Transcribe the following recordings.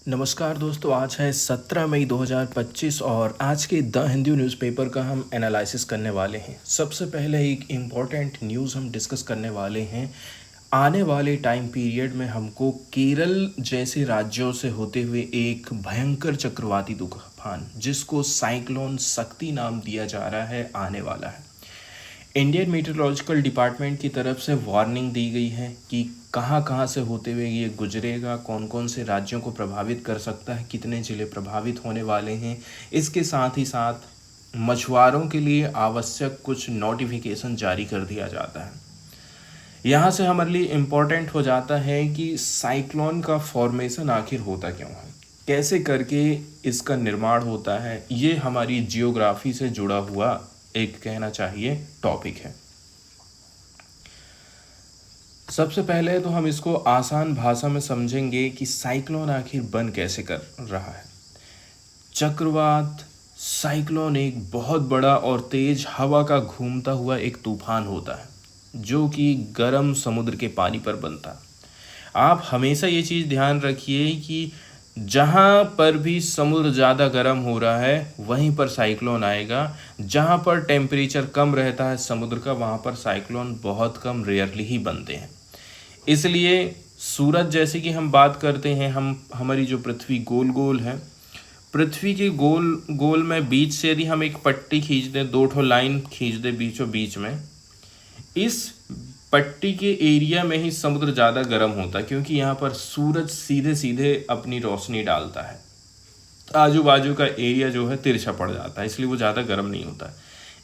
नमस्कार दोस्तों, आज है 17 मई 2025 और आज के द हिंदू न्यूज़पेपर का हम एनालिसिस करने वाले हैं। सबसे पहले एक इम्पॉर्टेंट न्यूज़ हम डिस्कस करने वाले हैं। आने वाले टाइम पीरियड में हमको केरल जैसे राज्यों से होते हुए एक भयंकर चक्रवाती तूफान, जिसको साइक्लोन शक्ति नाम दिया जा रहा है, आने वाला है। इंडियन मीटरोलॉजिकल डिपार्टमेंट की तरफ से वार्निंग दी गई है कि कहाँ कहाँ से होते हुए ये गुजरेगा, कौन कौन से राज्यों को प्रभावित कर सकता है, कितने ज़िले प्रभावित होने वाले हैं। इसके साथ ही साथ मछुआरों के लिए आवश्यक कुछ नोटिफिकेशन जारी कर दिया जाता है। यहाँ से हमारे लिए इम्पोर्टेंट हो जाता है कि साइक्लोन का फॉर्मेशन आखिर होता क्यों है, कैसे करके इसका निर्माण होता है। ये हमारी जियोग्राफी से जुड़ा हुआ एक कहना चाहिए टॉपिक है। सबसे पहले तो हम इसको आसान भाषा में समझेंगे कि साइक्लोन आखिर बन कैसे कर रहा है। चक्रवात साइक्लोन एक बहुत बड़ा और तेज हवा का घूमता हुआ एक तूफान होता है जो कि गर्म समुद्र के पानी पर बनता है। आप हमेशा ये चीज़ ध्यान रखिए कि जहाँ पर भी समुद्र ज़्यादा गर्म हो रहा है वहीं पर साइक्लोन आएगा। जहाँ पर टेम्परेचर कम रहता है समुद्र का, वहाँ पर साइक्लोन बहुत कम, रेयरली ही बनते हैं। इसलिए सूरज जैसे कि हम बात करते हैं, हमारी जो पृथ्वी गोल गोल है, पृथ्वी के गोल गोल में बीच से यदि हम एक पट्टी खींच दें, दो ठो लाइन खींच दें बीचों बीच में, इस पट्टी के एरिया में ही समुद्र ज़्यादा गर्म होता है क्योंकि यहाँ पर सूरज सीधे सीधे अपनी रोशनी डालता है। आजू बाजू का एरिया जो है तिरछा पड़ जाता है, इसलिए वो ज़्यादा गर्म नहीं होता है।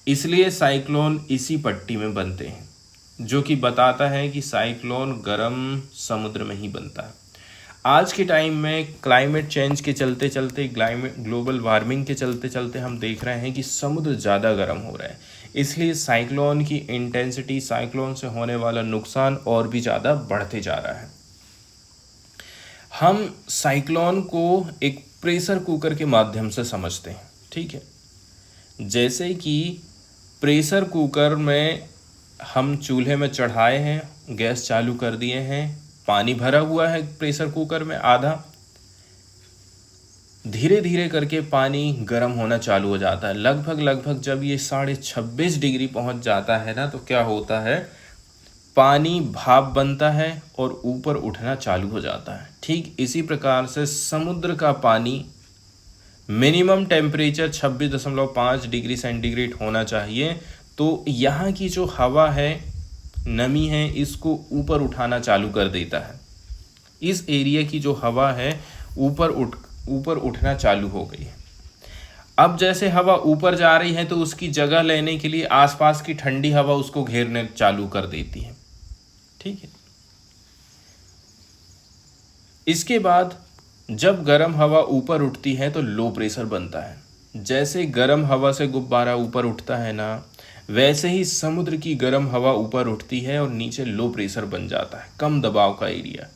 इसलिए साइक्लोन इसी पट्टी में बनते हैं, जो कि बताता है कि साइक्लोन गर्म समुद्र में ही बनता है। आज के टाइम में क्लाइमेट चेंज के चलते चलते, ग्लोबल वार्मिंग के चलते चलते हम देख रहे हैं कि समुद्र ज़्यादा गर्म हो रहा है। इसलिए साइक्लोन की इंटेंसिटी, साइक्लोन से होने वाला नुकसान और भी ज़्यादा बढ़ते जा रहा है। हम साइक्लोन को एक प्रेशर कुकर के माध्यम से समझते हैं, ठीक है। जैसे कि प्रेशर कुकर में हम चूल्हे में चढ़ाए हैं, गैस चालू कर दिए हैं, पानी भरा हुआ है प्रेशर कुकर में आधा, धीरे धीरे करके पानी गर्म होना चालू हो जाता है। लगभग जब ये 26.5 डिग्री पहुंच जाता है ना, तो क्या होता है, पानी भाप बनता है और ऊपर उठना चालू हो जाता है। ठीक इसी प्रकार से समुद्र का पानी मिनिमम टेम्परेचर 26.5 डिग्री सेंटीग्रेड होना चाहिए। तो यहाँ की जो हवा है, नमी है, इसको ऊपर उठाना चालू कर देता है। इस एरिया की जो हवा है ऊपर उठना चालू हो गई है। अब जैसे हवा ऊपर जा रही है तो उसकी जगह लेने के लिए आसपास की ठंडी हवा उसको घेरने चालू कर देती है, ठीक है। इसके बाद जब गर्म हवा ऊपर उठती है तो लो प्रेशर बनता है। जैसे गर्म हवा से गुब्बारा ऊपर उठता है ना, वैसे ही समुद्र की गर्म हवा ऊपर उठती है और नीचे लो प्रेशर बन जाता है, कम दबाव का एरिया।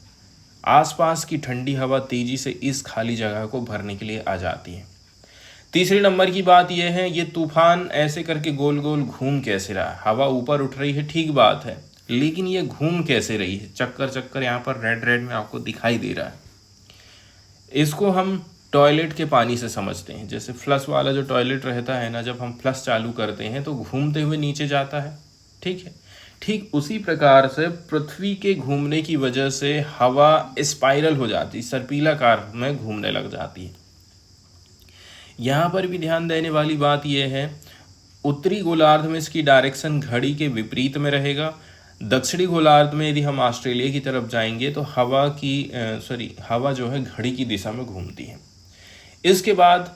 आसपास की ठंडी हवा तेजी से इस खाली जगह को भरने के लिए आ जाती है। तीसरे नंबर की बात यह है, ये तूफान ऐसे करके गोल गोल घूम कैसे रहा है। हवा ऊपर उठ रही है, ठीक बात है, लेकिन ये घूम कैसे रही है। चक्कर यहाँ पर रेड में आपको दिखाई दे रहा है। इसको हम टॉयलेट के पानी से समझते हैं। जैसे फ्लश वाला जो टॉयलेट रहता है ना, जब हम फ्लश चालू करते हैं तो घूमते हुए नीचे जाता है, ठीक है। ठीक उसी प्रकार से पृथ्वी के घूमने की वजह से हवा स्पाइरल हो जाती, सर्पिलाकार में घूमने लग जाती है। यहाँ पर भी ध्यान देने वाली बात यह है, उत्तरी गोलार्ध में इसकी डायरेक्शन घड़ी के विपरीत में रहेगा। दक्षिणी गोलार्ध में यदि हम ऑस्ट्रेलिया की तरफ जाएंगे तो हवा जो है घड़ी की दिशा में घूमती है। इसके बाद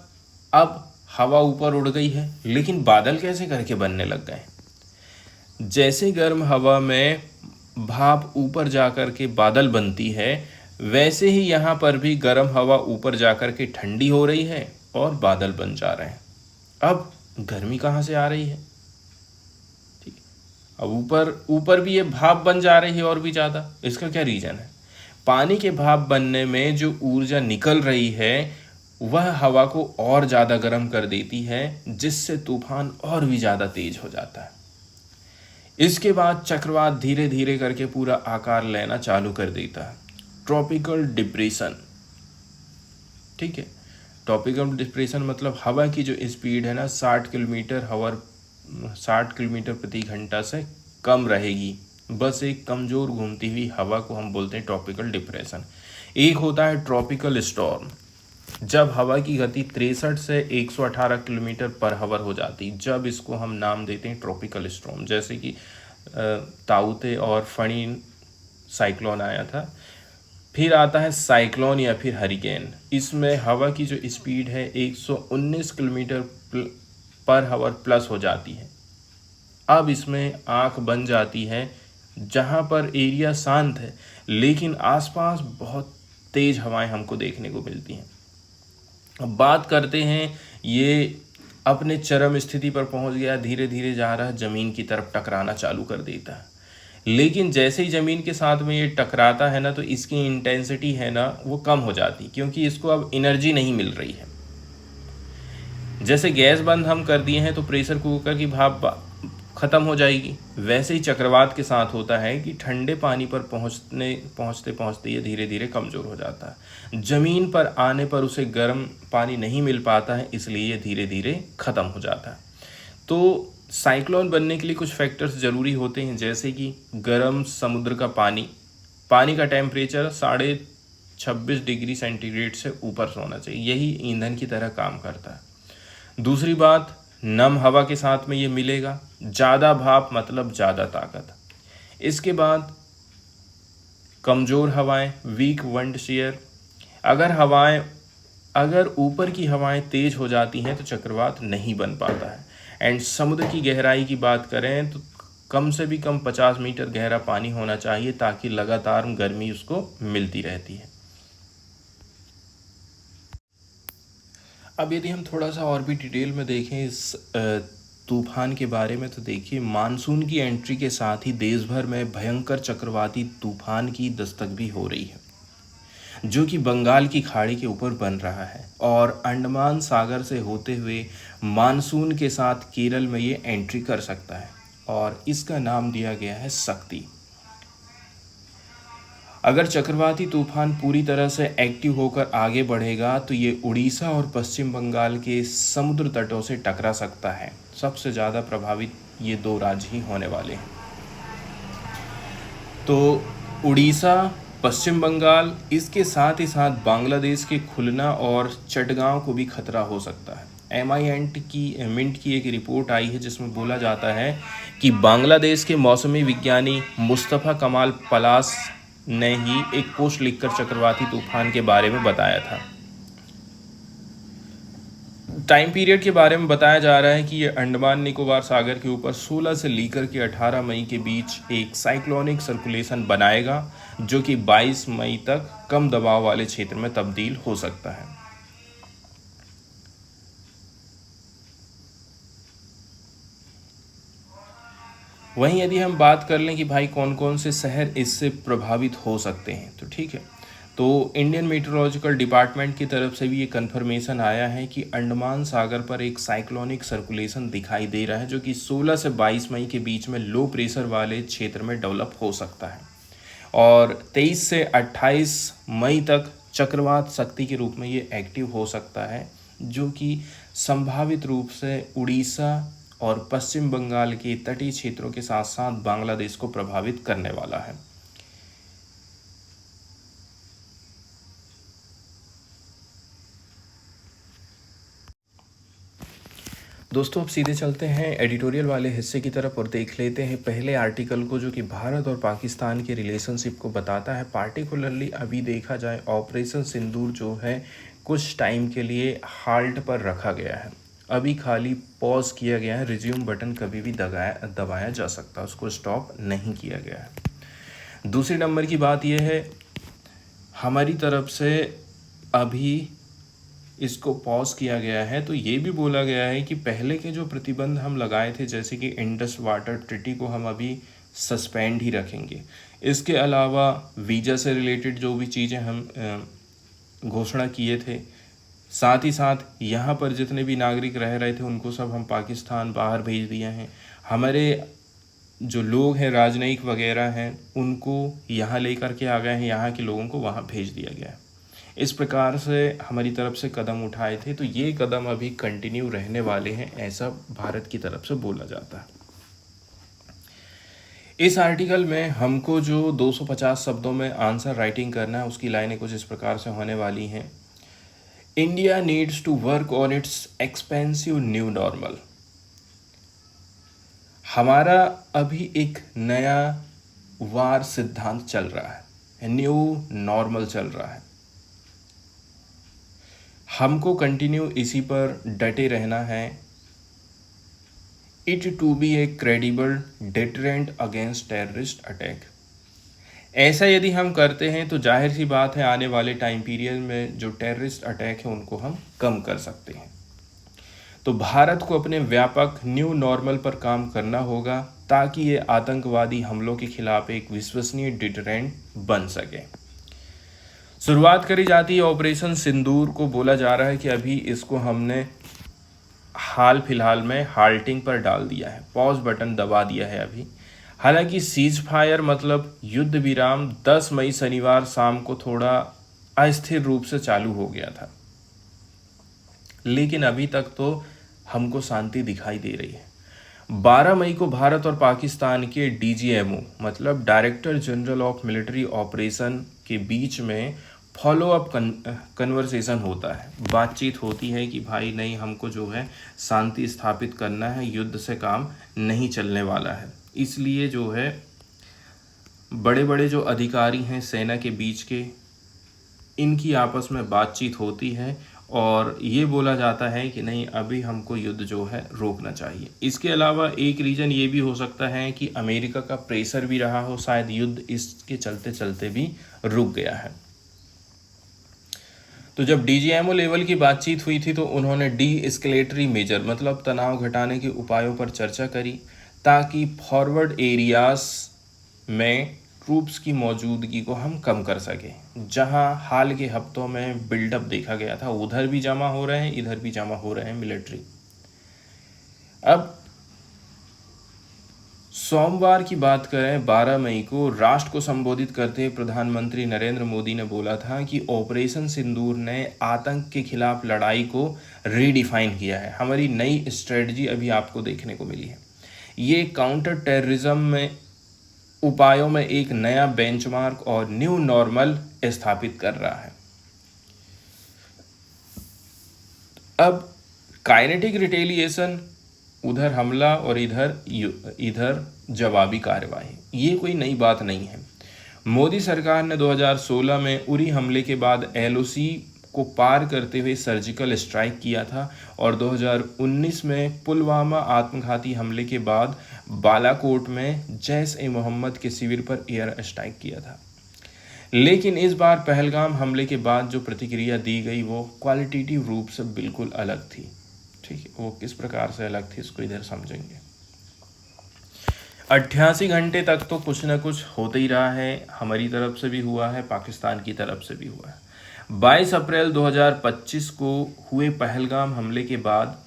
अब हवा ऊपर उड़ गई है, लेकिन बादल कैसे करके बनने लग गए। जैसे गर्म हवा में भाप ऊपर जाकर के बादल बनती है, वैसे ही यहाँ पर भी गर्म हवा ऊपर जाकर के ठंडी हो रही है और बादल बन जा रहे हैं। अब गर्मी कहाँ से आ रही है, ठीक। अब ऊपर भी ये भाप बन जा रही है और भी ज़्यादा। इसका क्या रीज़न है, पानी के भाप बनने में जो ऊर्जा निकल रही है वह हवा को और ज़्यादा गर्म कर देती है, जिससे तूफान और भी ज़्यादा तेज हो जाता है। इसके बाद चक्रवात धीरे धीरे करके पूरा आकार लेना चालू कर देता है। ट्रॉपिकल डिप्रेशन, ठीक है। ट्रॉपिकल डिप्रेशन मतलब हवा की जो स्पीड है ना 60 किलोमीटर प्रति घंटा से कम रहेगी। बस एक कमज़ोर घूमती हुई हवा को हम बोलते हैं ट्रॉपिकल डिप्रेशन। एक होता है ट्रॉपिकल स्टॉर्म, जब हवा की गति 63 से 118 किलोमीटर पर हावर हो जाती, जब इसको हम नाम देते हैं ट्रॉपिकल स्टॉर्म। जैसे कि ताउते और फणी साइक्लोन आया था। फिर आता है साइक्लोन या फिर हरिकेन। इसमें हवा की जो स्पीड है 119 किलोमीटर पर हावर प्लस हो जाती है। अब इसमें आँख बन जाती है, जहाँ पर एरिया शांत है लेकिन आसपास बहुत तेज़ हवाएं हमको देखने को मिलती हैं। अब बात करते हैं, ये अपने चरम स्थिति पर पहुंच गया, धीरे धीरे जा रहा है, ज़मीन की तरफ टकराना चालू कर देता है। लेकिन जैसे ही ज़मीन के साथ में ये टकराता है ना, तो इसकी इंटेंसिटी है ना वो कम हो जाती, क्योंकि इसको अब एनर्जी नहीं मिल रही है। जैसे गैस बंद हम कर दिए हैं तो प्रेशर कुकर की भाप ख़त्म हो जाएगी, वैसे ही चक्रवात के साथ होता है कि ठंडे पानी पर पहुँचते पहुँचते ये धीरे धीरे कमज़ोर हो जाता है। ज़मीन पर आने पर उसे गर्म पानी नहीं मिल पाता है, इसलिए ये धीरे धीरे ख़त्म हो जाता है। तो साइक्लोन बनने के लिए कुछ फैक्टर्स ज़रूरी होते हैं, जैसे कि गर्म समुद्र का पानी का टेम्परेचर 26.5 डिग्री सेंटीग्रेड से ऊपर होना चाहिए, यही ईंधन की तरह काम करता है। दूसरी बात, नम हवा के साथ में ये मिलेगा, ज़्यादा भाप मतलब ज़्यादा ताकत। इसके बाद कमज़ोर हवाएं, वीक विंड शेयर। अगर ऊपर की हवाएं तेज़ हो जाती हैं तो चक्रवात नहीं बन पाता है। एंड समुद्र की गहराई की बात करें तो कम से भी कम 50 मीटर गहरा पानी होना चाहिए, ताकि लगातार गर्मी उसको मिलती रहती है। अब यदि हम थोड़ा सा और भी डिटेल में देखें इस तूफान के बारे में, तो देखिए, मानसून की एंट्री के साथ ही देश भर में भयंकर चक्रवाती तूफान की दस्तक भी हो रही है, जो कि बंगाल की खाड़ी के ऊपर बन रहा है और अंडमान सागर से होते हुए मानसून के साथ केरल में ये एंट्री कर सकता है, और इसका नाम दिया गया है शक्ति। अगर चक्रवाती तूफान पूरी तरह से एक्टिव होकर आगे बढ़ेगा तो ये उड़ीसा और पश्चिम बंगाल के समुद्र तटों से टकरा सकता है। सबसे ज़्यादा प्रभावित ये दो राज्य ही होने वाले हैं। तो उड़ीसा, पश्चिम बंगाल, इसके साथ ही साथ बांग्लादेश के खुलना और चटगांव को भी खतरा हो सकता है। मिंट की एक रिपोर्ट आई है जिसमें बोला जाता है कि बांग्लादेश के मौसमी विज्ञानी मुस्तफ़ा कमाल पलास ने ही एक पोस्ट लिखकर चक्रवाती तूफान के बारे में बताया था। टाइम पीरियड के बारे में बताया जा रहा है कि ये अंडमान निकोबार सागर के ऊपर 16 से लेकर के 18 मई के बीच एक साइक्लोनिक सर्कुलेशन बनाएगा, जो कि 22 मई तक कम दबाव वाले क्षेत्र में तब्दील हो सकता है। वहीं यदि हम बात कर लें कि भाई कौन कौन से शहर इससे प्रभावित हो सकते हैं, तो ठीक है, तो इंडियन मेट्रोलॉजिकल डिपार्टमेंट की तरफ से भी ये कंफर्मेशन आया है कि अंडमान सागर पर एक साइक्लोनिक सर्कुलेशन दिखाई दे रहा है, जो कि 16 से 22 मई के बीच में लो प्रेशर वाले क्षेत्र में डेवलप हो सकता है, और 23 से 28 मई तक चक्रवात शक्ति के रूप में ये एक्टिव हो सकता है, जो कि संभावित रूप से उड़ीसा और पश्चिम बंगाल के तटीय क्षेत्रों के साथ साथ बांग्लादेश को प्रभावित करने वाला है। दोस्तों, अब सीधे चलते हैं एडिटोरियल वाले हिस्से की तरफ और देख लेते हैं पहले आर्टिकल को, जो कि भारत और पाकिस्तान के रिलेशनशिप को बताता है। पार्टिकुलरली अभी देखा जाए, ऑपरेशन सिंदूर जो है कुछ टाइम के लिए हाल्ट पर रखा गया है, अभी खाली पॉज किया गया है। रिज्यूम बटन कभी भी दबाया जा सकता है, उसको स्टॉप नहीं किया गया है। दूसरी नंबर की बात यह है, हमारी तरफ से अभी इसको पॉज किया गया है, तो ये भी बोला गया है कि पहले के जो प्रतिबंध हम लगाए थे, जैसे कि इंडस वाटर ट्रीटी को हम अभी सस्पेंड ही रखेंगे। इसके अलावा वीज़ा से रिलेटेड जो भी चीज़ें हम घोषणा किए थे, साथ ही साथ यहाँ पर जितने भी नागरिक रह रहे थे उनको सब हम पाकिस्तान बाहर भेज दिए हैं। हमारे जो लोग हैं, राजनयिक वगैरह हैं, उनको यहाँ लेकर के आ गए हैं, यहाँ के लोगों को वहाँ भेज दिया गया है। इस प्रकार से हमारी तरफ से कदम उठाए थे, तो ये कदम अभी कंटिन्यू रहने वाले हैं, ऐसा भारत की तरफ से बोला जाता है। इस आर्टिकल में हमको जो 250 शब्दों में आंसर राइटिंग करना है, उसकी लाइनें कुछ इस प्रकार से होने वाली हैं। India needs to work on its expensive new normal. हमारा अभी एक नया वार सिद्धांत चल रहा है, न्यू नॉर्मल चल रहा है। हमको कंटिन्यू इसी पर डटे रहना है। It to be a credible deterrent against terrorist attack. ऐसा यदि हम करते हैं तो जाहिर सी बात है, आने वाले टाइम पीरियड में जो टेररिस्ट अटैक है उनको हम कम कर सकते हैं। तो भारत को अपने व्यापक न्यू नॉर्मल पर काम करना होगा ताकि ये आतंकवादी हमलों के खिलाफ एक विश्वसनीय डिटरेंट बन सके। शुरुआत करी जाती है ऑपरेशन सिंदूर को। बोला जा रहा है कि अभी इसको हमने हाल फिलहाल में हाल्टिंग पर डाल दिया है, पॉज बटन दबा दिया है अभी। हालांकि सीज फायर मतलब युद्ध विराम 10 मई शनिवार शाम को थोड़ा अस्थिर रूप से चालू हो गया था, लेकिन अभी तक तो हमको शांति दिखाई दे रही है। 12 मई को भारत और पाकिस्तान के डीजीएमओ मतलब director general of military operation के बीच में फॉलो अप कन्वर्सेशन होता है, बातचीत होती है कि भाई नहीं, हमको जो है शांति स्थापित करना है, युद्ध से काम नहीं चलने वाला है। इसलिए जो है बड़े बड़े जो अधिकारी हैं सेना के बीच के, इनकी आपस में बातचीत होती है और ये बोला जाता है कि नहीं, अभी हमको युद्ध जो है रोकना चाहिए। इसके अलावा एक रीज़न ये भी हो सकता है कि अमेरिका का प्रेशर भी रहा हो, शायद युद्ध इसके चलते चलते भी रुक गया है। तो जब डीजीएमओ लेवल की बातचीत हुई थी तो उन्होंने डी एस्केलेटरी मेजर मतलब तनाव घटाने के उपायों पर चर्चा करी ताकि फॉरवर्ड एरियाज में ट्रूप्स की मौजूदगी को हम कम कर सकें। जहां हाल के हफ्तों में बिल्डअप देखा गया था, उधर भी जमा हो रहे हैं, इधर भी जमा हो रहे हैं मिलिट्री। अब सोमवार की बात करें, 12 मई को राष्ट्र को संबोधित करते हुए प्रधानमंत्री नरेंद्र मोदी ने बोला था कि ऑपरेशन सिंदूर ने आतंक के खिलाफ लड़ाई को रीडिफाइन किया है। हमारी नई स्ट्रेटजी अभी आपको देखने को मिली है। ये काउंटर टेररिज्म में उपायों में एक नया बेंचमार्क और न्यू नॉर्मल स्थापित कर रहा है। अब काइनेटिक रिटेलिएशन, उधर हमला और इधर जवाबी कार्यवाही, ये कोई नई बात नहीं है। मोदी सरकार ने 2016 में उरी हमले के बाद एलओसी को पार करते हुए सर्जिकल स्ट्राइक किया था और 2019 में पुलवामा आत्मघाती हमले के बाद बालाकोट में जैश ए मोहम्मद के शिविर पर एयर स्ट्राइक किया था। लेकिन इस बार पहलगाम हमले के बाद जो प्रतिक्रिया दी गई वो क्वालिटेटिव रूप से बिल्कुल अलग थी। ठीक है, वो किस प्रकार से अलग थी इसको इधर समझेंगे। 88 घंटे तक तो कुछ ना कुछ होते ही रहा है, हमारी तरफ से भी हुआ है, पाकिस्तान की तरफ से भी हुआ है। 22 अप्रैल 2025 को हुए पहलगाम हमले के बाद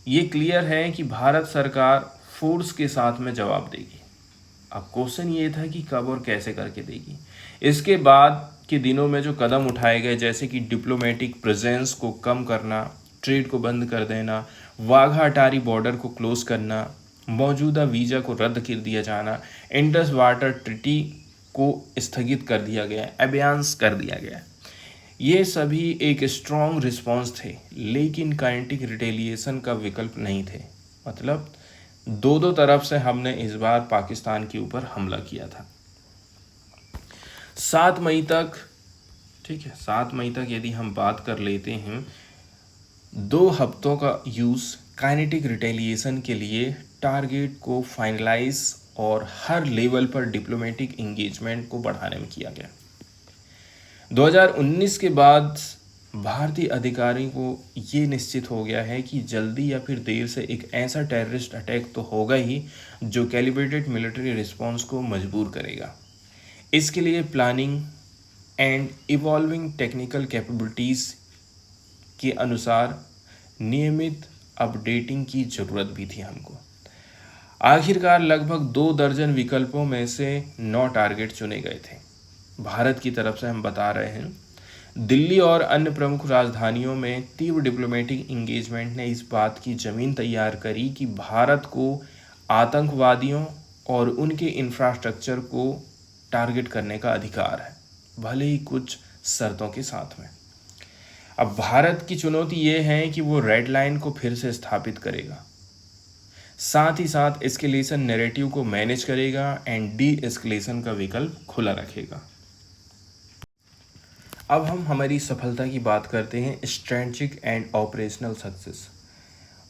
ये क्लियर है कि भारत सरकार फोर्स के साथ में जवाब देगी। अब क्वेश्चन ये था कि कब और कैसे करके देगी। इसके बाद के दिनों में जो कदम उठाए गए, जैसे कि डिप्लोमेटिक प्रेजेंस को कम करना, ट्रेड को बंद कर देना, वाघा अटारी बॉर्डर को क्लोज करना, मौजूदा वीज़ा को रद्द कर दिया जाना, इंडस वाटर ट्रीटी को स्थगित कर दिया गया, अबेयांस कर दिया गया, ये सभी एक स्ट्रॉन्ग रिस्पांस थे, लेकिन काइनेटिक रिटेलिएशन का विकल्प नहीं थे। मतलब दो तरफ से हमने इस बार पाकिस्तान के ऊपर हमला किया था। 7 मई तक, ठीक है, 7 मई तक यदि हम बात कर लेते हैं, 2 हफ्तों का यूज़ काइनेटिक रिटेलिएशन के लिए टारगेट को फाइनलाइज और हर लेवल पर डिप्लोमेटिक एंगेजमेंट को बढ़ाने में किया गया। 2019 के बाद भारतीय अधिकारियों को ये निश्चित हो गया है कि जल्दी या फिर देर से एक ऐसा टेररिस्ट अटैक तो होगा ही जो कैलिब्रेटेड मिलिट्री रिस्पांस को मजबूर करेगा। इसके लिए planning and evolving technical capabilities के अनुसार नियमित अपडेटिंग की ज़रूरत भी थी हमको। आखिरकार लगभग 2 दर्जन विकल्पों में से 9 टारगेट चुने गए थे। भारत की तरफ से हम बता रहे हैं दिल्ली और अन्य प्रमुख राजधानियों में तीव्र डिप्लोमेटिक इंगेजमेंट ने इस बात की जमीन तैयार करी कि भारत को आतंकवादियों और उनके इंफ्रास्ट्रक्चर को टारगेट करने का अधिकार है, भले ही कुछ शर्तों के साथ में। अब भारत की चुनौती ये है कि वो रेड लाइन को फिर से स्थापित करेगा, साथ ही साथ एस्केलेशन नैरेटिव को मैनेज करेगा एंड डी एस्केलेशन का विकल्प खुला रखेगा। अब हम हमारी सफलता की बात करते हैं, strategic and operational success.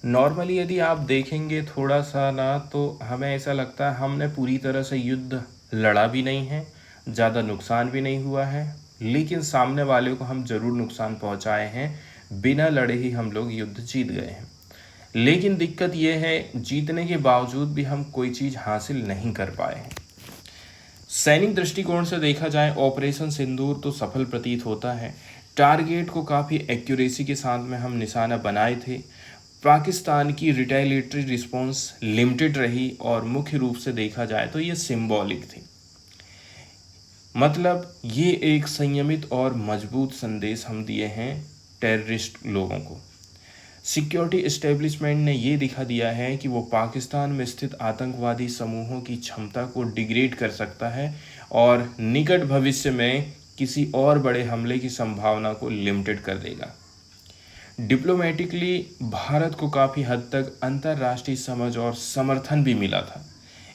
Normally यदि आप देखेंगे थोड़ा सा ना, तो हमें ऐसा लगता है हमने पूरी तरह से युद्ध लड़ा भी नहीं है, ज़्यादा नुकसान भी नहीं हुआ है, लेकिन सामने वाले को हम ज़रूर नुकसान पहुंचाए हैं, बिना लड़े ही हम लोग युद्ध जीत गए हैं। लेकिन दिक्कत यह है, जीतने के बावजूद भी हम कोई चीज़ हासिल नहीं कर पाए हैं। सैनिक दृष्टिकोण से देखा जाए ऑपरेशन सिंदूर तो सफल प्रतीत होता है। टारगेट को काफ़ी एक्यूरेसी के साथ में हम निशाना बनाए थे। पाकिस्तान की रिटेलिएटरी रिस्पॉन्स लिमिटेड रही और मुख्य रूप से देखा जाए तो ये सिंबॉलिक थी। मतलब ये एक संयमित और मजबूत संदेश हम दिए हैं टेररिस्ट लोगों को। सिक्योरिटी एस्टेब्लिशमेंट ने ये दिखा दिया है कि वो पाकिस्तान में स्थित आतंकवादी समूहों की क्षमता को डिग्रेड कर सकता है और निकट भविष्य में किसी और बड़े हमले की संभावना को लिमिटेड कर देगा। डिप्लोमेटिकली भारत को काफ़ी हद तक अंतर्राष्ट्रीय समझ और समर्थन भी मिला था।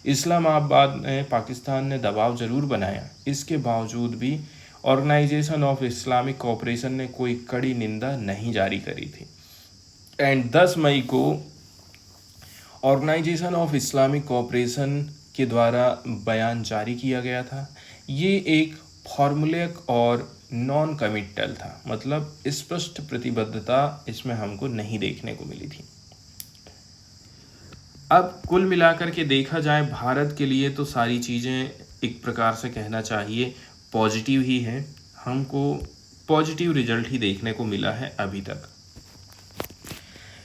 इस्लामाबाद में पाकिस्तान ने दबाव जरूर बनाया, इसके बावजूद भी ऑर्गेनाइजेशन ऑफ इस्लामिक कोऑपरेशन ने कोई कड़ी निंदा नहीं जारी करी थी। एंड 10 मई को ऑर्गेनाइजेशन ऑफ इस्लामिक कोऑपरेशन के द्वारा बयान जारी किया गया था। ये एक फॉर्मूलिक और नॉन कमिटल था, मतलब स्पष्ट प्रतिबद्धता इसमें हमको नहीं देखने को मिली थी। अब कुल मिलाकर के देखा जाए भारत के लिए तो सारी चीज़ें एक प्रकार से कहना चाहिए पॉजिटिव ही है। हमको पॉजिटिव रिजल्ट ही देखने को मिला है अभी तक।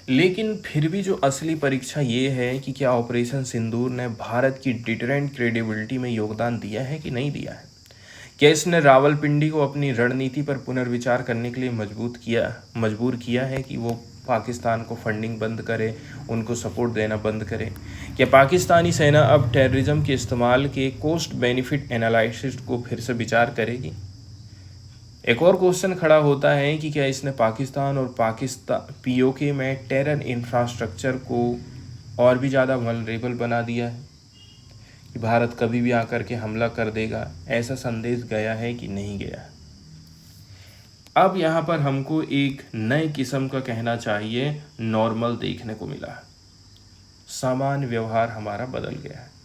लेकिन फिर भी जो असली परीक्षा ये है कि क्या ऑपरेशन सिंदूर ने भारत की डिटरेंट क्रेडिबिलिटी में योगदान दिया है कि नहीं दिया है। क्या इसने रावलपिंडी को अपनी रणनीति पर पुनर्विचार करने के लिए मजबूर किया है कि वो पाकिस्तान को फंडिंग बंद करे, उनको सपोर्ट देना बंद करे। क्या पाकिस्तानी सेना अब टेररिज्म के इस्तेमाल के कॉस्ट बेनिफिट एनालिसिस को फिर से विचार करेगी। एक और क्वेश्चन खड़ा होता है कि क्या इसने पाकिस्तान और पीओके में टेरर इंफ्रास्ट्रक्चर को और भी ज़्यादा वल्नरेबल बना दिया है कि भारत कभी भी आकर के हमला कर देगा, ऐसा संदेश गया है कि नहीं गया है। अब यहाँ पर हमको एक नए किस्म का कहना चाहिए नॉर्मल देखने को मिला है। सामान्य व्यवहार हमारा बदल गया है।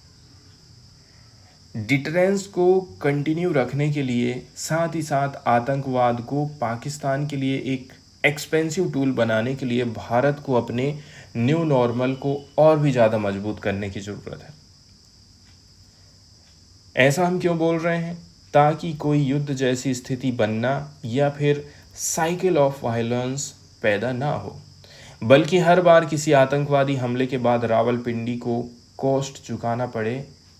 डिटरेंस को कंटिन्यू रखने के लिए, साथ ही साथ आतंकवाद को पाकिस्तान के लिए एक एक्सपेंसिव टूल बनाने के लिए भारत को अपने न्यू नॉर्मल को और भी ज़्यादा मजबूत करने की ज़रूरत है। ऐसा हम क्यों बोल रहे हैं? ताकि कोई युद्ध जैसी स्थिति बनना या फिर साइकिल ऑफ वायलेंस पैदा ना हो, बल्कि हर बार किसी आतंकवादी हमले के बाद रावलपिंडी को कॉस्ट चुकाना पड़े,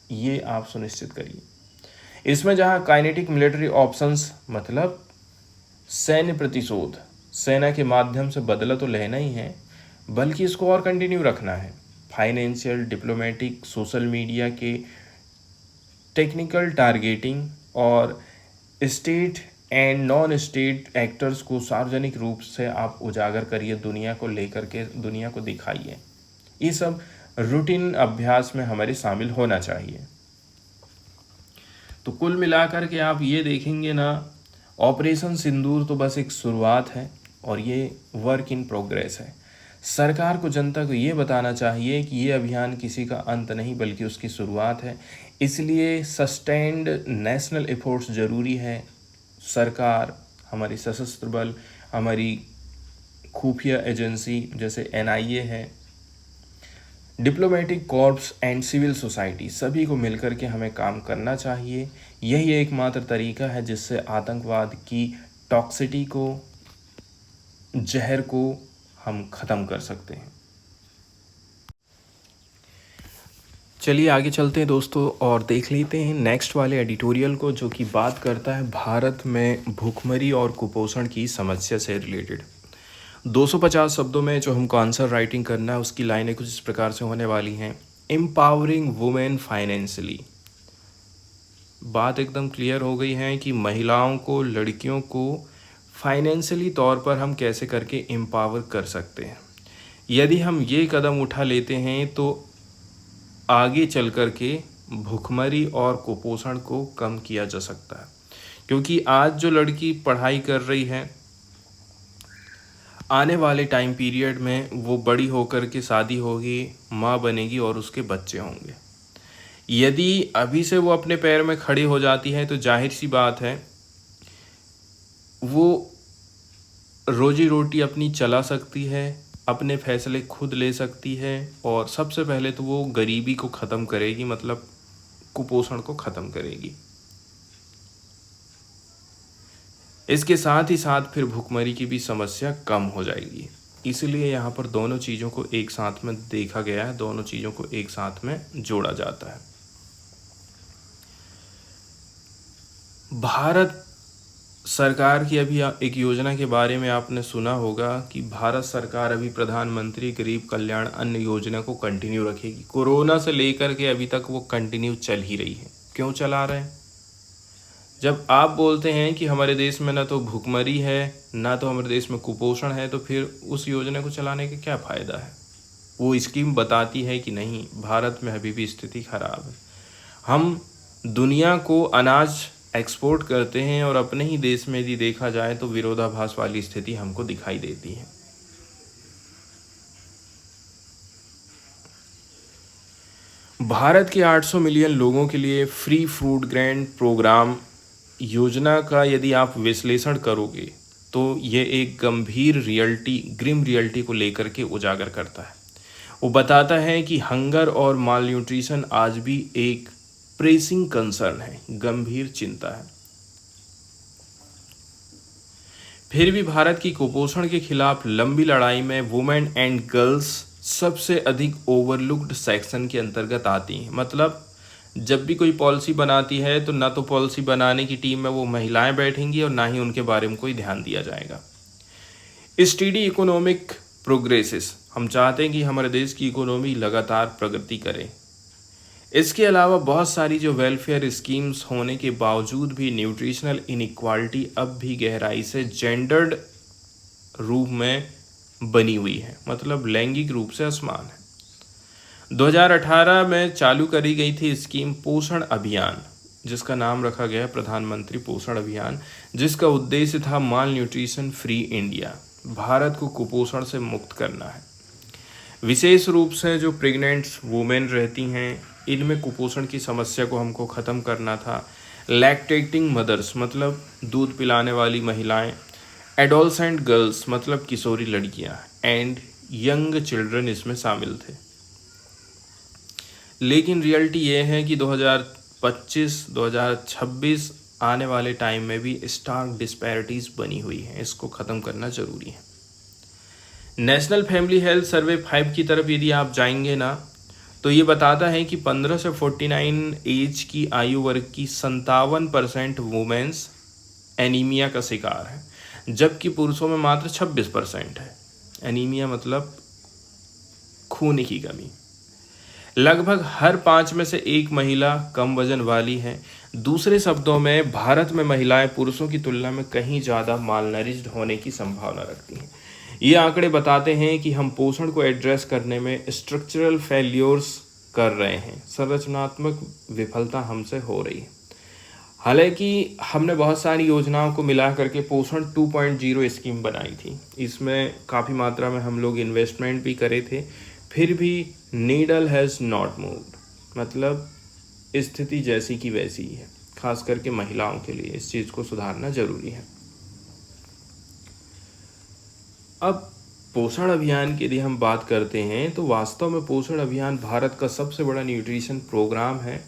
ये आप सुनिश्चित करिए। इसमें जहां काइनेटिक मिलिट्री ऑप्शंस, मतलब सैन्य प्रतिशोध, सेना के माध्यम से बदला तो लेना ही है, बल्कि इसको और कंटिन्यू रखना है। फाइनेंशियल, डिप्लोमेटिक, सोशल मीडिया के टेक्निकल टारगेटिंग और state and non state actors को सार्वजनिक रूप से आप उजागर करिए, दुनिया को लेकर के दुनिया को दिखाइए। ये सब रूटीन अभ्यास में हमारे शामिल होना चाहिए। तो कुल मिलाकर के आप ये देखेंगे ना, ऑपरेशन सिंदूर तो बस एक शुरुआत है और ये वर्क इन प्रोग्रेस है। सरकार को जनता को ये बताना चाहिए कि ये अभियान किसी का अंत नहीं बल्कि उसकी शुरुआत है। इसलिए सस्टेन्ड नेशनल एफर्ट्स ज़रूरी है। सरकार, हमारी सशस्त्र बल, हमारी खुफिया एजेंसी जैसे NIA है, diplomatic corps and civil society, सभी को मिलकर के हमें काम करना चाहिए। यही एकमात्र तरीका है जिससे आतंकवाद की टॉक्सिटी को, जहर को हम ख़त्म कर सकते हैं। चलिए आगे चलते हैं दोस्तों और देख लेते हैं नेक्स्ट वाले एडिटोरियल को, जो कि बात करता है भारत में भूखमरी और कुपोषण की समस्या से रिलेटेड। 250 शब्दों में जो हमको आंसर राइटिंग करना है, उसकी लाइनें कुछ इस प्रकार से होने वाली हैं। Empowering women financially. बात एकदम क्लियर हो गई है कि महिलाओं को, लड़कियों को फाइनेंशियली तौर पर हम कैसे करके एम्पावर कर सकते हैं। यदि हम ये कदम उठा लेते हैं तो आगे चल कर के भूखमरी और कुपोषण को कम किया जा सकता है। क्योंकि आज जो लड़की पढ़ाई कर रही है, आने वाले टाइम पीरियड में वो बड़ी होकर के शादी होगी, माँ बनेगी और उसके बच्चे होंगे। यदि अभी से वो अपने पैर में खड़ी हो जाती है तो जाहिर सी बात है वो रोजी रोटी अपनी चला सकती है, अपने फैसले खुद ले सकती है, और सबसे पहले तो वो गरीबी को ख़त्म करेगी, मतलब कुपोषण को ख़त्म करेगी। इसके साथ ही साथ फिर भूखमरी की भी समस्या कम हो जाएगी। इसलिए यहाँ पर दोनों चीज़ों को एक साथ में देखा गया है, दोनों चीज़ों को एक साथ में जोड़ा जाता है। भारत सरकार की अभी एक योजना के बारे में आपने सुना होगा कि भारत सरकार अभी प्रधानमंत्री गरीब कल्याण अन्न योजना को कंटिन्यू रखेगी। कोरोना से लेकर के अभी तक वो कंटिन्यू चल ही रही है। क्यों चला रहे हैं? जब आप बोलते हैं कि हमारे देश में ना तो भूखमरी है, ना तो हमारे देश में कुपोषण है, तो फिर उस योजना को चलाने का क्या फ़ायदा है? वो स्कीम बताती है कि नहीं, भारत में अभी भी स्थिति खराब है। हम दुनिया को अनाज एक्सपोर्ट करते हैं और अपने ही देश में यदि देखा जाए तो विरोधाभास वाली स्थिति हमको दिखाई देती है। भारत के 800 मिलियन लोगों के लिए फ्री फूड ग्रैंड प्रोग्राम योजना का यदि आप विश्लेषण करोगे तो ये एक गंभीर ग्रिम रियलिटी को लेकर के उजागर करता है। वो बताता है कि हंगर और माल न्यूट्रिशन आज भी एक प्रेसिंग कंसर्न है, गंभीर चिंता है। फिर भी भारत की कुपोषण के खिलाफ लंबी लड़ाई में वुमेन एंड गर्ल्स सबसे अधिक ओवरलुक्ड सेक्शन के अंतर्गत आती हैं। मतलब जब भी कोई पॉलिसी बनाती है तो ना तो पॉलिसी बनाने की टीम में वो महिलाएं बैठेंगी और ना ही उनके बारे में कोई ध्यान दिया जाएगा। स्टेडी इकोनॉमिक प्रोग्रेसेस, हम चाहते हैं कि हमारे देश की इकोनॉमी लगातार प्रगति करे। इसके अलावा बहुत सारी जो वेलफेयर स्कीम्स होने के बावजूद भी न्यूट्रिशनल इनइक्वालिटी अब भी गहराई से जेंडर्ड रूप में बनी हुई है, मतलब लैंगिक रूप से असमान है। 2018 में चालू करी गई थी स्कीम पोषण अभियान, जिसका नाम रखा गया प्रधानमंत्री पोषण अभियान, जिसका उद्देश्य था माल न्यूट्रिशन फ्री इंडिया, भारत को कुपोषण से मुक्त करना है। विशेष रूप से जो प्रेग्नेंट वुमेन रहती हैं, इनमें कुपोषण की समस्या को हमको ख़त्म करना था। लैक्टेटिंग मदर्स मतलब दूध पिलाने वाली महिलाएं, एडोलसेंट गर्ल्स मतलब किशोरी लड़कियां, एंड यंग चिल्ड्रन इसमें शामिल थे। लेकिन रियलिटी ये है कि 2025-2026 आने वाले टाइम में भी स्टार्क डिस्पैरिटीज़ बनी हुई हैं। इसको ख़त्म करना ज़रूरी है। नेशनल फैमिली हेल्थ सर्वे 5 की तरफ यदि आप जाएंगे ना, तो ये बताता है कि 15 से 49 एज की आयु वर्ग की 57% वुमेन्स एनीमिया का शिकार है, जबकि पुरुषों में मात्र 26% है। एनीमिया मतलब खून की कमी। लगभग हर 5 में से 1 महिला कम वजन वाली है। दूसरे शब्दों में भारत में महिलाएं पुरुषों की तुलना में कहीं ज़्यादा मालनरिज्ड होने की संभावना रखती हैं। ये आंकड़े बताते हैं कि हम पोषण को एड्रेस करने में स्ट्रक्चरल फेल्योर्स कर रहे हैं, संरचनात्मक विफलता हमसे हो रही है। हालांकि हमने बहुत सारी योजनाओं को मिला करके पोषण 2.0 स्कीम बनाई थी। इसमें काफ़ी मात्रा में हम लोग इन्वेस्टमेंट भी करे थे, फिर भी नीडल हैज़ नॉट मूव्ड, मतलब स्थिति जैसी की वैसी ही है। खास करके महिलाओं के लिए इस चीज़ को सुधारना ज़रूरी है। अब पोषण अभियान की यदि हम बात करते हैं तो वास्तव में पोषण अभियान भारत का सबसे बड़ा न्यूट्रिशन प्रोग्राम है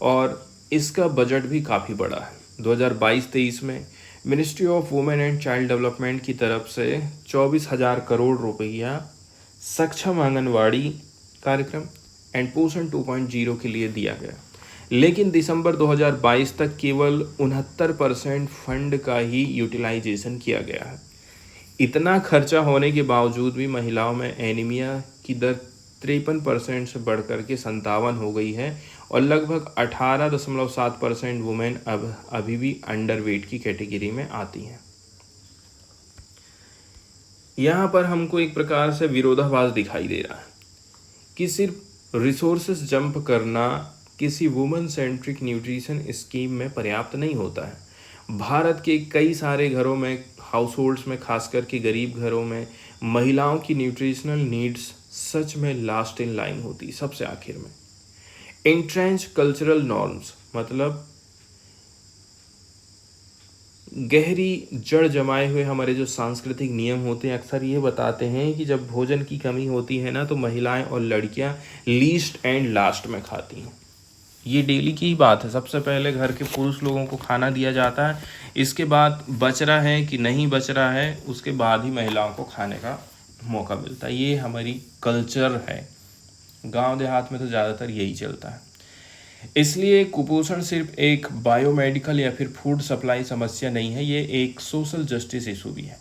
और इसका बजट भी काफ़ी बड़ा है। 2022-23 में ministry of women and child development की तरफ से 24,000 करोड़ रुपया सक्षम आंगनवाड़ी कार्यक्रम, एंड पोषण 2.0 के लिए दिया गया, लेकिन दिसंबर 2022 तक केवल 69% फंड का ही यूटिलाइजेशन किया गया है। इतना खर्चा होने के बावजूद भी महिलाओं में एनीमिया की दर 53% से बढ़कर के 57 हो गई है और लगभग 18.7% वुमेन अब अभी भी अंडरवेट की कैटेगरी में आती हैं। यहाँ पर हमको एक प्रकार से विरोधाभास दिखाई दे रहा है कि सिर्फ रिसोर्सेस जंप करना किसी वुमेन सेंट्रिक न्यूट्रिशन स्कीम में पर्याप्त नहीं होता है। भारत के कई सारे घरों में, हाउस होल्ड्स में, खासकर के गरीब घरों में महिलाओं की न्यूट्रिशनल नीड्स सच में लास्ट इन लाइन होती, सबसे आखिर में। एंट्रेंच कल्चरल नॉर्म्स मतलब गहरी जड़ जमाए हुए हमारे जो सांस्कृतिक नियम होते हैं अक्सर ये बताते हैं कि जब भोजन की कमी होती है ना, तो महिलाएं और लड़कियां लीस्ट एंड लास्ट में खाती हैं। ये डेली की ही बात है। सबसे पहले घर के पुरुष लोगों को खाना दिया जाता है, इसके बाद बच रहा है कि नहीं बच रहा है उसके बाद ही महिलाओं को खाने का मौका मिलता है। ये हमारी कल्चर है। गांव देहात में तो ज़्यादातर यही चलता है। इसलिए कुपोषण सिर्फ एक बायोमेडिकल या फिर फूड सप्लाई समस्या नहीं है, ये एक सोशल जस्टिस इशू भी है।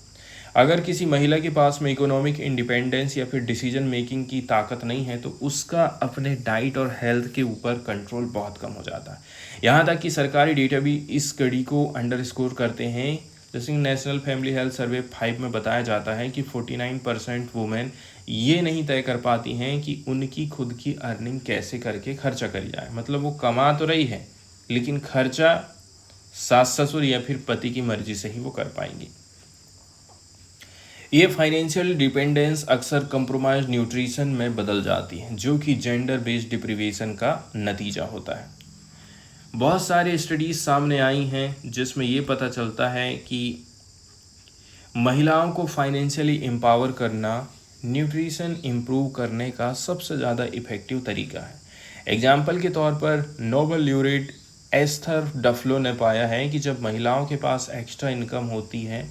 अगर किसी महिला के पास में इकोनॉमिक इंडिपेंडेंस या फिर डिसीजन मेकिंग की ताकत नहीं है तो उसका अपने डाइट और हेल्थ के ऊपर कंट्रोल बहुत कम हो जाता है। यहाँ तक कि सरकारी डेटा भी इस कड़ी को अंडरस्कोर करते हैं। जैसे नेशनल फैमिली हेल्थ सर्वे 5 में बताया जाता है कि 49% वुमेन ये नहीं तय कर पाती हैं कि उनकी खुद की अर्निंग कैसे करके खर्चा करी जाए। मतलब वो कमा तो रही है लेकिन खर्चा सास ससुर या फिर पति की मर्जी से ही वो कर पाएंगी। ये फाइनेंशियल डिपेंडेंस अक्सर कंप्रोमाइज न्यूट्रिशन में बदल जाती है, जो कि जेंडर बेस्ड डिप्रिवेशन का नतीजा होता है। बहुत सारे स्टडीज सामने आई हैं जिसमें ये पता चलता है कि महिलाओं को फाइनेंशियली एम्पावर करना न्यूट्रिशन इम्प्रूव करने का सबसे ज़्यादा इफ़ेक्टिव तरीका है। एग्जाम्पल के तौर पर नोबेल ल्यूरेट एस्थर डफलो ने पाया है कि जब महिलाओं के पास एक्स्ट्रा इनकम होती है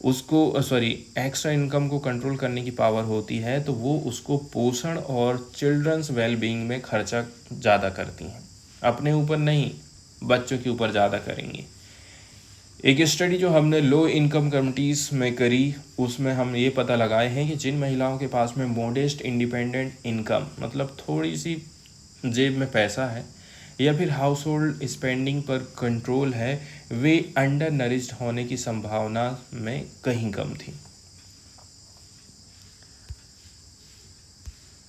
एक्स्ट्रा इनकम को कंट्रोल करने की पावर होती है तो वो उसको पोषण और चिल्ड्रंस वेलबींग में खर्चा ज़्यादा करती हैं। अपने ऊपर नहीं, बच्चों के ऊपर ज़्यादा करेंगी। एक स्टडी जो हमने लो इनकम कम्युनिटीज़ में करी उसमें हम ये पता लगाए हैं कि जिन महिलाओं के पास में मोडेस्ट इंडिपेंडेंट इनकम मतलब थोड़ी सी जेब में पैसा है या फिर हाउस होल्ड स्पेंडिंग पर कंट्रोल है, वे अंडर नरिश्ड होने की संभावना में कहीं कम थी।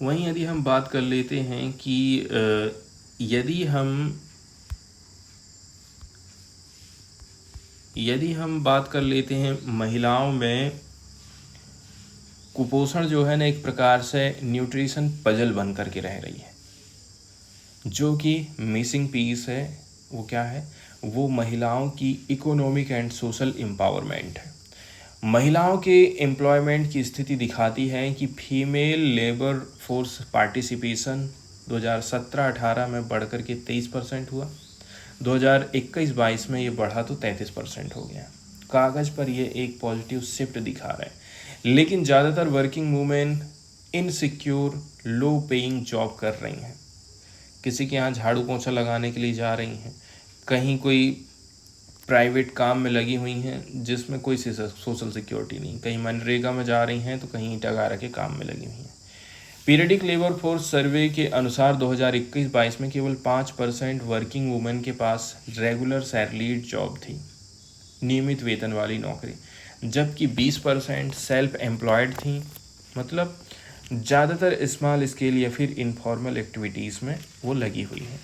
वहीं यदि हम बात कर लेते हैं कि यदि हम बात कर लेते हैं महिलाओं में कुपोषण जो है ना एक प्रकार से न्यूट्रिशन पजल बन करके रह रही है। जो कि मिसिंग पीस है वो क्या है, वो महिलाओं की इकोनॉमिक एंड सोशल एम्पावरमेंट है। महिलाओं के एम्प्लॉयमेंट की स्थिति दिखाती है कि फीमेल लेबर फोर्स पार्टिसिपेशन 2017-18 में बढ़कर के 23% हुआ, 2021-22 में ये बढ़ा तो 33% हो गया। कागज़ पर ये एक पॉजिटिव शिफ्ट दिखा रहा है, लेकिन ज़्यादातर working women insecure low paying job कर रही हैं। किसी के यहाँ झाड़ू पोंछा लगाने के लिए जा रही हैं, कहीं कोई प्राइवेट काम में लगी हुई हैं जिसमें कोई सोशल सिक्योरिटी नहीं, कहीं मनरेगा में जा रही हैं तो कहीं ईंटा गारा के काम में लगी हुई हैं। पीरियडिक लेबर फोर्स सर्वे के अनुसार 2021-22 में केवल 5% वर्किंग वुमेन के पास रेगुलर सैलरीड जॉब थी, नियमित वेतन वाली नौकरी, जबकि 20% सेल्फ एम्प्लॉयड थी। मतलब ज़्यादातर स्मॉल स्केल या फिर इनफॉर्मल एक्टिविटीज़ में वो लगी हुई हैं,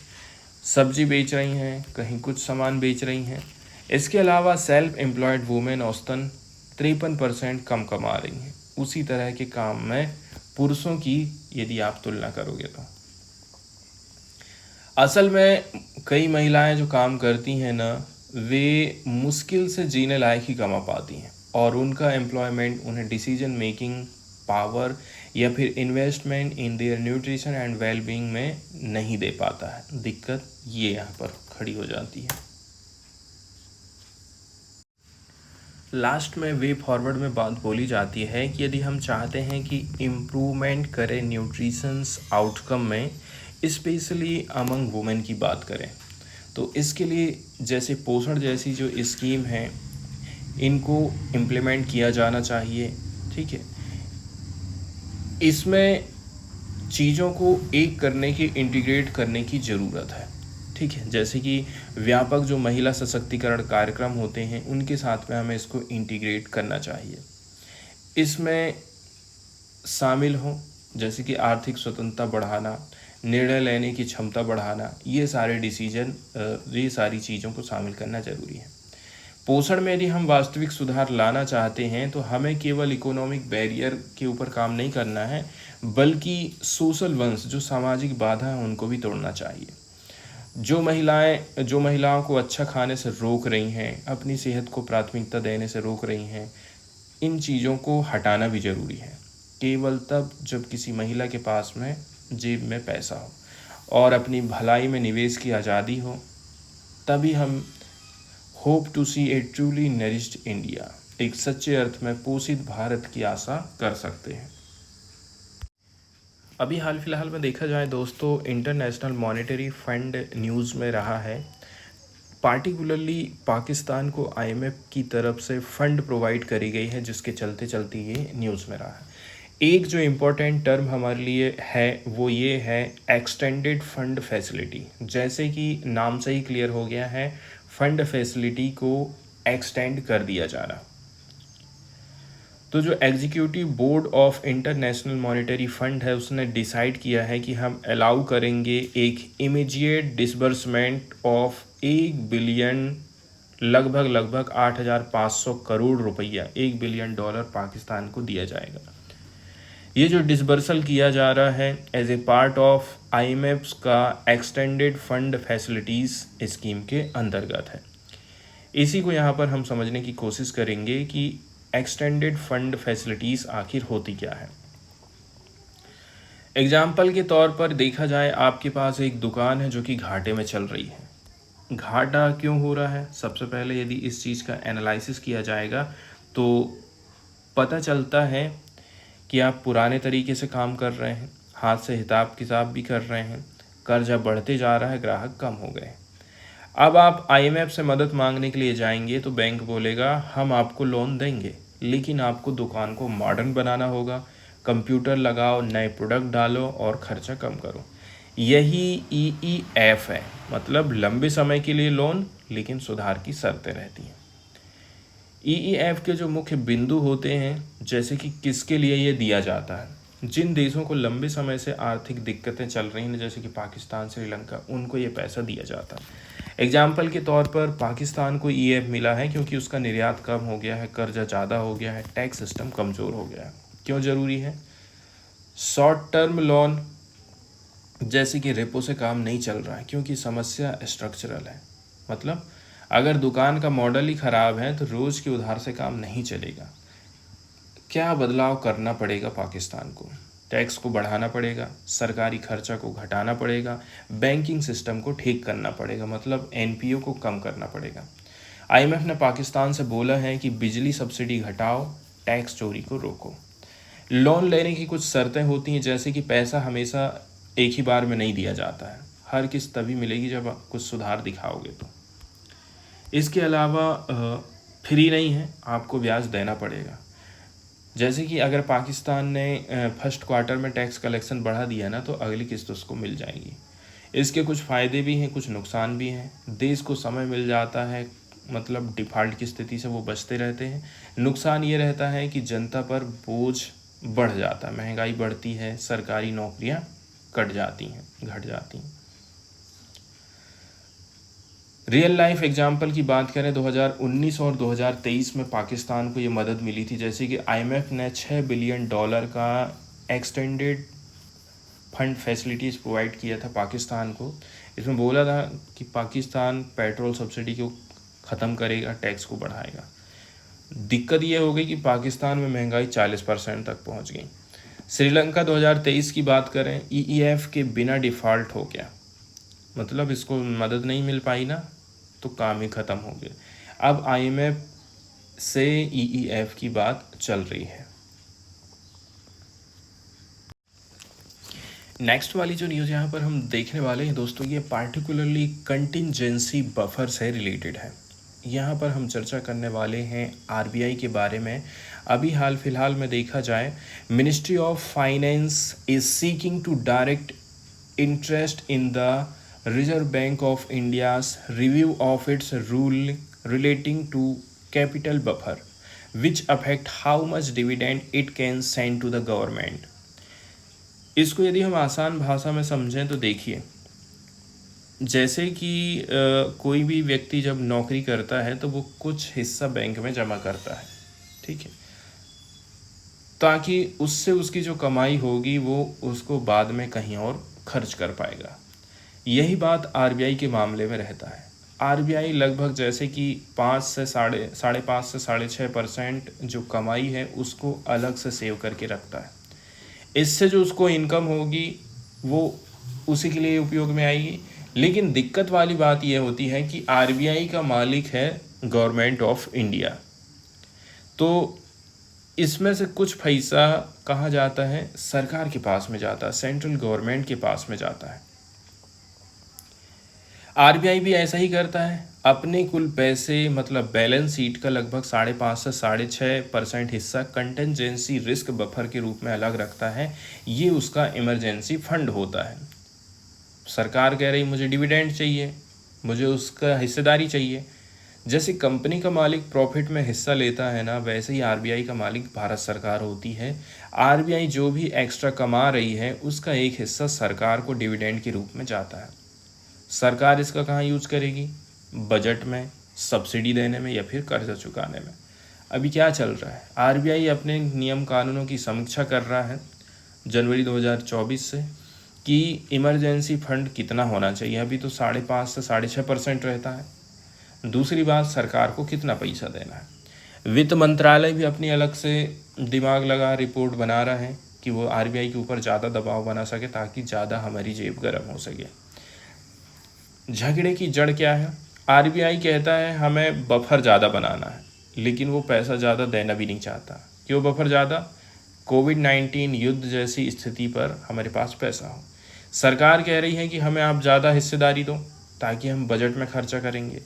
सब्जी बेच रही हैं, कहीं कुछ सामान बेच रही हैं। इसके अलावा सेल्फ एम्प्लॉयड वुमेन औसतन 53% कम कमा रही हैं उसी तरह के काम में पुरुषों की यदि आप तुलना करोगे तो। असल में कई महिलाएं जो काम करती हैं ना, वे मुश्किल से जीने लायक ही कमा पाती हैं और उनका एम्प्लॉयमेंट उन्हें डिसीजन मेकिंग पावर या फिर investment in their nutrition and wellbeing में नहीं दे पाता है। दिक्कत ये यहाँ पर खड़ी हो जाती है। लास्ट में वे फॉरवर्ड में बात बोली जाती है कि यदि हम चाहते हैं कि इम्प्रूवमेंट करें न्यूट्रिशंस आउटकम में, स्पेशली अमंग वुमेन की बात करें, तो इसके लिए जैसे पोषण जैसी जो स्कीम है इनको इम्प्लीमेंट किया जाना चाहिए। ठीक है, इसमें चीज़ों को एक करने की, इंटीग्रेट करने की ज़रूरत है। ठीक है, जैसे कि व्यापक जो महिला सशक्तिकरण कार्यक्रम होते हैं उनके साथ में हमें इसको इंटीग्रेट करना चाहिए। इसमें शामिल हों जैसे कि आर्थिक स्वतंत्रता बढ़ाना, निर्णय लेने की क्षमता बढ़ाना, ये सारे डिसीजन, ये सारी चीज़ों को शामिल करना ज़रूरी है। पोषण में यदि हम वास्तविक सुधार लाना चाहते हैं तो हमें केवल इकोनॉमिक बैरियर के ऊपर काम नहीं करना है, बल्कि सोशल वंश, जो सामाजिक बाधा है, उनको भी तोड़ना चाहिए। जो महिलाओं को अच्छा खाने से रोक रही हैं, अपनी सेहत को प्राथमिकता देने से रोक रही हैं, इन चीज़ों को हटाना भी ज़रूरी है। केवल तब जब किसी महिला के पास में जेब में पैसा हो और अपनी भलाई में निवेश की आज़ादी हो, तभी हम hope to see a truly nourished India, एक सच्चे अर्थ में पोषित भारत की आशा कर सकते हैं। अभी हाल फिलहाल में देखा जाए दोस्तों, इंटरनेशनल मॉनेटरी फंड न्यूज़ में रहा है। पार्टिकुलरली पाकिस्तान को आईएमएफ की तरफ से फंड प्रोवाइड करी गई है, जिसके चलते चलते ये न्यूज़ में रहा है। एक जो इम्पोर्टेंट टर्म हमारे लिए है वो ये है एक्सटेंडेड फंड फैसिलिटी। जैसे कि नाम से ही क्लियर हो गया है, फंड फैसिलिटी को एक्सटेंड कर दिया जा रहा। तो जो executive board of international monetary fund है उसने डिसाइड किया है कि हम अलाउ करेंगे एक इमीडिएट डिसबर्समेंट ऑफ 1 बिलियन, लगभग 8,500 करोड़ रुपया, $1 बिलियन पाकिस्तान को दिया जाएगा। ये जो डिसबर्सल किया जा रहा है as a part of IMF का एक्सटेंडेड फंड फैसिलिटीज़ स्कीम के अंतर्गत है। इसी को यहाँ पर हम समझने की कोशिश करेंगे कि एक्सटेंडेड फंड फैसिलिटीज़ आखिर होती क्या है। एग्जाम्पल के तौर पर देखा जाए, आपके पास एक दुकान है जो कि घाटे में चल रही है। घाटा क्यों हो रहा है? सबसे पहले यदि इस चीज़ का एनालिसिस किया जाएगा तो पता चलता है कि आप पुराने तरीके से काम कर रहे हैं, हाथ से हिसाब किताब भी कर रहे हैं, कर्जा बढ़ते जा रहा है, ग्राहक कम हो गए। अब आप आईएमएफ से मदद मांगने के लिए जाएंगे तो बैंक बोलेगा हम आपको लोन देंगे, लेकिन आपको दुकान को मॉडर्न बनाना होगा, कंप्यूटर लगाओ, नए प्रोडक्ट डालो और खर्चा कम करो। यही ईईएफ है, मतलब लंबे समय के लिए लोन, लेकिन सुधार की शर्तें रहती हैं। ईईएफ के जो मुख्य बिंदु होते हैं, जैसे कि किसके लिए ये दिया जाता है, जिन देशों को लंबे समय से आर्थिक दिक्कतें चल रही हैं जैसे कि पाकिस्तान, श्रीलंका, उनको ये पैसा दिया जाता है। एग्जाम्पल के तौर पर पाकिस्तान को ईएफ मिला है क्योंकि उसका निर्यात कम हो गया है, कर्जा ज़्यादा हो गया है, टैक्स सिस्टम कमज़ोर हो गया है। क्यों ज़रूरी है? शॉर्ट टर्म लोन जैसे कि रेपो से काम नहीं चल रहा है क्योंकि समस्या स्ट्रक्चरल है। मतलब अगर दुकान का मॉडल ही ख़राब है तो रोज़ के उधार से काम नहीं चलेगा। क्या बदलाव करना पड़ेगा पाकिस्तान को? टैक्स को बढ़ाना पड़ेगा, सरकारी खर्चा को घटाना पड़ेगा, बैंकिंग सिस्टम को ठीक करना पड़ेगा, मतलब एनपीओ को कम करना पड़ेगा। आईएमएफ ने पाकिस्तान से बोला है कि बिजली सब्सिडी घटाओ, टैक्स चोरी को रोको। लोन लेने की कुछ शर्तें होती हैं, जैसे कि पैसा हमेशा एक ही बार में नहीं दिया जाता है, हर किस्त तभी मिलेगी जब आप कुछ सुधार दिखाओगे तो। इसके अलावा फ्री नहीं है, आपको ब्याज देना पड़ेगा। जैसे कि अगर पाकिस्तान ने फर्स्ट क्वार्टर में टैक्स कलेक्शन बढ़ा दिया ना, तो अगली किस्त उसको मिल जाएगी। इसके कुछ फ़ायदे भी हैं, कुछ नुकसान भी हैं। देश को समय मिल जाता है, मतलब डिफ़ॉल्ट की स्थिति से वो बचते रहते हैं। नुकसान ये रहता है कि जनता पर बोझ बढ़ जाता है, महंगाई बढ़ती है, सरकारी नौकरियां घट जाती हैं। रियल लाइफ एग्जाम्पल की बात करें, 2019 और 2023 में पाकिस्तान को ये मदद मिली थी। जैसे कि आईएमएफ ने $6 बिलियन का एक्सटेंडेड फंड फैसिलिटीज़ प्रोवाइड किया था पाकिस्तान को। इसमें बोला था कि पाकिस्तान पेट्रोल सब्सिडी को ख़त्म करेगा, टैक्स को बढ़ाएगा। दिक्कत ये हो गई कि पाकिस्तान में महंगाई 40% तक पहुंच गई। श्रीलंका 2023 की बात करें, ईईएफ के बिना डिफ़ॉल्ट हो गया, मतलब इसको मदद नहीं मिल पाई ना, तो काम ही ख़त्म हो गया। अब आईएमएफ से EEF की बात चल रही है। नेक्स्ट वाली जो न्यूज़ यहाँ पर हम देखने वाले हैं दोस्तों, ये पार्टिकुलरली कंटिंजेंसी बफर से रिलेटेड है। यहाँ पर हम चर्चा करने वाले हैं RBI के बारे में। अभी हाल फिलहाल में देखा जाए, ministry of finance is seeking to direct interest in the Reserve Bank of India's review of its rule relating to capital buffer, which affect how much dividend it can send to the government. इसको यदि हम आसान भाषा में समझें तो देखिए, जैसे कि कोई भी व्यक्ति जब नौकरी करता है तो वो कुछ हिस्सा बैंक में जमा करता है, ठीक है, ताकि उससे उसकी जो कमाई होगी वो उसको बाद में कहीं और खर्च कर पाएगा। यही बात RBI के मामले में रहता है। RBI लगभग जैसे कि 5 से 5.5 से 6.5% जो कमाई है उसको अलग से सेव करके रखता है। इससे जो उसको इनकम होगी वो उसी के लिए उपयोग में आएगी। लेकिन दिक्कत वाली बात यह होती है कि RBI का मालिक है गवर्नमेंट ऑफ इंडिया, तो इसमें से कुछ पैसा कहाँ जाता है, सरकार के पास में जाता है, सेंट्रल गवर्नमेंट के पास में जाता है। RBI भी ऐसा ही करता है, अपने कुल पैसे मतलब बैलेंस शीट का लगभग 5.5 से 6.5% हिस्सा कंटेंजेंसी रिस्क बफर के रूप में अलग रखता है। ये उसका इमरजेंसी फंड होता है। सरकार कह रही मुझे डिविडेंड चाहिए, मुझे उसका हिस्सेदारी चाहिए। जैसे कंपनी का मालिक प्रॉफिट में हिस्सा लेता है ना, वैसे ही RBI का मालिक भारत सरकार होती है। RBI जो भी एक्स्ट्रा कमा रही है उसका एक हिस्सा सरकार को डिविडेंड के रूप में जाता है। सरकार इसका कहाँ यूज करेगी, बजट में, सब्सिडी देने में या फिर कर्जा चुकाने में। अभी क्या चल रहा है, RBI अपने नियम कानूनों की समीक्षा कर रहा है जनवरी 2024 से कि इमरजेंसी फंड कितना होना चाहिए। अभी तो 5.5 से 6.5% रहता है। दूसरी बात, सरकार को कितना पैसा देना है। वित्त मंत्रालय भी अपनी अलग से दिमाग लगा रिपोर्ट बना रहा है कि वो RBI के ऊपर ज़्यादा दबाव बना सके ताकि ज़्यादा हमारी जेब गर्म हो सके। झगड़े की जड़ क्या है, RBI कहता है हमें बफर ज़्यादा बनाना है, लेकिन वो पैसा ज़्यादा देना भी नहीं चाहता। क्यों बफर ज़्यादा, कोविड-19 युद्ध जैसी स्थिति पर हमारे पास पैसा हो। सरकार कह रही है कि हमें आप ज़्यादा हिस्सेदारी दो ताकि हम बजट में खर्चा करेंगे।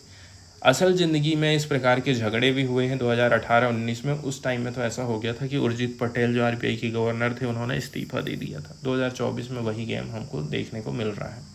असल ज़िंदगी में इस प्रकार के झगड़े भी हुए हैं 2018-19 में। उस टाइम में तो ऐसा हो गया था कि उर्जित पटेल जो RBI के गवर्नर थे उन्होंने इस्तीफा दे दिया था। 2024 में वही गेम हमको देखने को मिल रहा है।